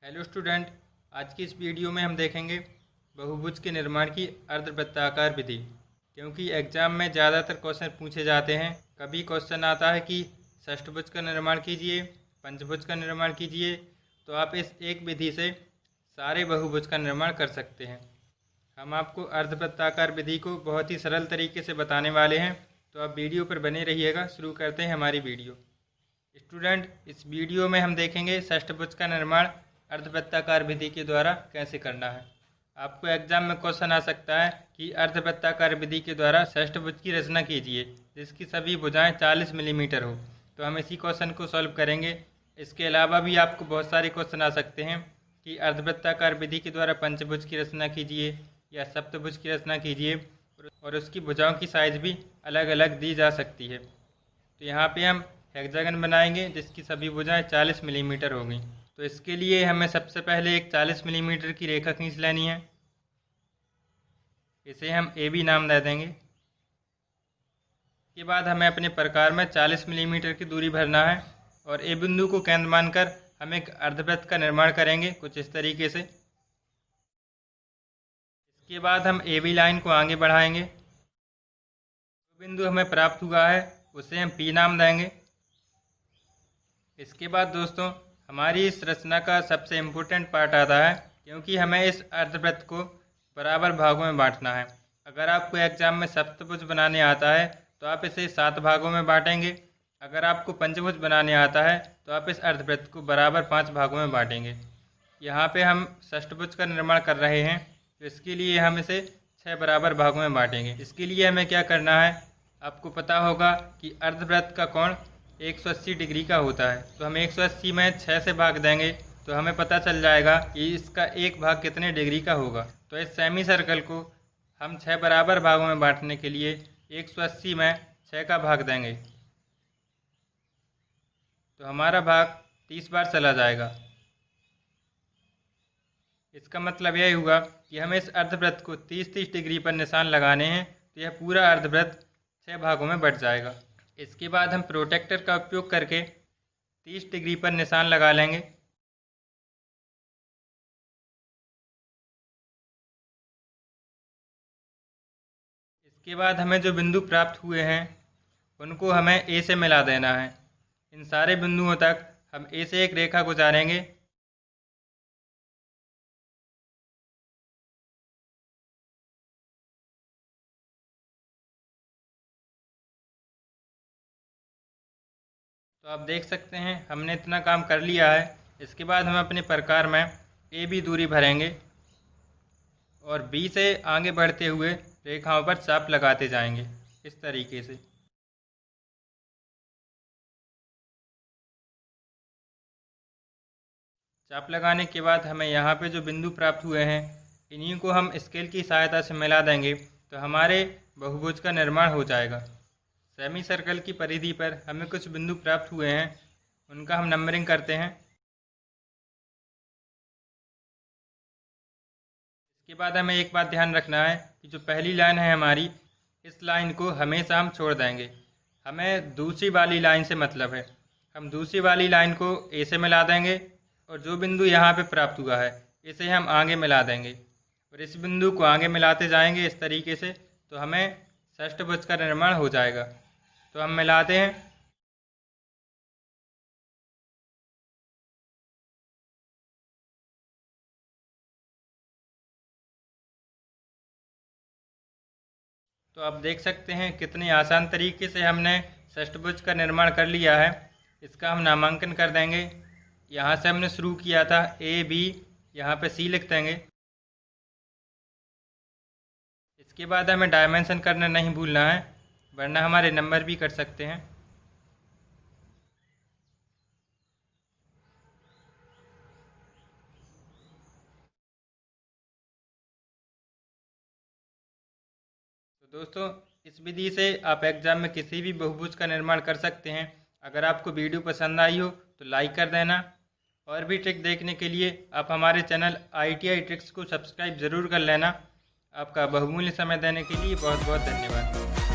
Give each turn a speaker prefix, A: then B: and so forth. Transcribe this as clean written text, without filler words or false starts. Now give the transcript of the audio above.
A: Hello student, आज की इस वीडियो में हम देखेंगे बहुभुज के निर्माण की अर्धवृत्ताकार विधि। क्योंकि एग्जाम में ज़्यादातर क्वेश्चन पूछे जाते हैं। कभी क्वेश्चन आता है कि षष्ठभुज का निर्माण कीजिए, पंचभुज का निर्माण कीजिए, तो आप इस एक विधि से सारे बहुभुज का निर्माण कर सकते हैं। हम आपको अर्धवृत्ताकार विधि को बहुत ही सरल तरीके से बताने वाले हैं, तो आप वीडियो पर बने रहिएगा। शुरू करते हैं हमारी वीडियो। स्टूडेंट, इस वीडियो में हम देखेंगे षष्ठभुज का निर्माण अर्धवृत्ताकार विधि के द्वारा कैसे करना है। आपको एग्जाम में क्वेश्चन आ सकता है कि अर्धवृत्ताकार विधि के द्वारा षष्ठभुज की रचना कीजिए जिसकी सभी भुजाएं 40 मिलीमीटर हो। तो हम इसी क्वेश्चन को सॉल्व करेंगे। इसके अलावा भी आपको बहुत सारे क्वेश्चन आ सकते हैं कि अर्धवृत्ताकार विधि के द्वारा पंचभुज की रचना कीजिए या सप्तभुज की रचना कीजिए, और उसकी भुजाओं की साइज भी अलग अलग दी जा सकती है। तो यहाँ पे हम हेक्सागन बनाएंगे जिसकी सभी भुजाएं 40 मिलीमीटर होंगी। तो इसके लिए हमें सबसे पहले एक 40 मिलीमीटर की रेखा खींच लेनी है। इसे हम ए बी नाम दे देंगे। इसके बाद हमें अपने प्रकार में 40 मिलीमीटर की दूरी भरना है और ए बिंदु को केंद्र मानकर हम एक अर्धवृत्त का निर्माण करेंगे कुछ इस तरीके से। इसके बाद हम ए बी लाइन को आगे बढ़ाएंगे। जो बिंदु हमें प्राप्त हुआ है उसे हम पी नाम देंगे। इसके बाद दोस्तों, हमारी इस रचना का सबसे इम्पोर्टेंट पार्ट आता है, क्योंकि हमें इस अर्धवृत्त को बराबर भागों में बांटना है। अगर आपको एग्जाम में सप्तभुज बनाने आता है तो आप इसे 7 भागों में बांटेंगे। अगर आपको पंचभुज बनाने आता है तो आप इस अर्धवृत्त को बराबर 5 भागों में बांटेंगे। यहाँ पे हम षष्ठभुज का निर्माण कर रहे हैं, तो इसके लिए हम इसे 6 बराबर भागों में बांटेंगे। इसके लिए हमें क्या करना है, आपको पता होगा कि अर्धवृत्त का कोण 180 डिग्री का होता है। तो हम 180 में 6 से भाग देंगे तो हमें पता चल जाएगा कि इसका एक भाग कितने डिग्री का होगा। तो इस सेमी सर्कल को हम 6 बराबर भागों में बांटने के लिए 180 में 6 का भाग देंगे, तो हमारा भाग 30 बार चला जाएगा। इसका मतलब यह हुआ कि हमें इस अर्धवृत्त को 30-30 डिग्री पर निशान लगाने हैं, तो यह पूरा अर्धवृत्त 6 भागों में बंट जाएगा। इसके बाद हम प्रोटेक्टर का उपयोग करके 30 डिग्री पर निशान लगा लेंगे। इसके बाद हमें जो बिंदु प्राप्त हुए हैं उनको हमें ए से मिला देना है। इन सारे बिंदुओं तक हम ए से एक रेखा गुजारेंगे। तो आप देख सकते हैं हमने इतना काम कर लिया है। इसके बाद हम अपने प्रकार में ए बी दूरी भरेंगे और बी से आगे बढ़ते हुए रेखाओं पर चाप लगाते जाएंगे इस तरीके से। चाप लगाने के बाद हमें यहाँ पे जो बिंदु प्राप्त हुए हैं इन्हीं को हम स्केल की सहायता से मिला देंगे, तो हमारे बहुभुज का निर्माण हो जाएगा। सेमी सर्कल की परिधि पर हमें कुछ बिंदु प्राप्त हुए हैं, उनका हम नंबरिंग करते हैं। इसके बाद हमें एक बात ध्यान रखना है कि जो पहली लाइन है हमारी, इस लाइन को हमेशा हम छोड़ देंगे। हमें दूसरी वाली लाइन से मतलब है। हम दूसरी वाली लाइन को ए से मिला देंगे और जो बिंदु यहाँ पे प्राप्त हुआ है इसे हम आगे मिला देंगे और इस बिंदु को आगे मिलाते जाएंगे इस तरीके से, तो हमें षष्ठभुज का निर्माण हो जाएगा। तो हम मिलाते हैं। तो आप देख सकते हैं कितने आसान तरीके से हमने षष्ठभुज का निर्माण कर लिया है। इसका हम नामांकन कर देंगे। यहाँ से हमने शुरू किया था ए बी, यहाँ पे सी लिख देंगे। इसके बाद हमें डायमेंशन करना नहीं भूलना है, वरना हमारे नंबर भी कट सकते हैं। तो दोस्तों, इस विधि से आप एग्जाम में किसी भी बहुभुज का निर्माण कर सकते हैं। अगर आपको वीडियो पसंद आई हो तो लाइक कर देना। और भी ट्रिक देखने के लिए आप हमारे चैनल ITI ट्रिक्स को सब्सक्राइब ज़रूर कर लेना। आपका बहुमूल्य समय देने के लिए बहुत बहुत धन्यवाद।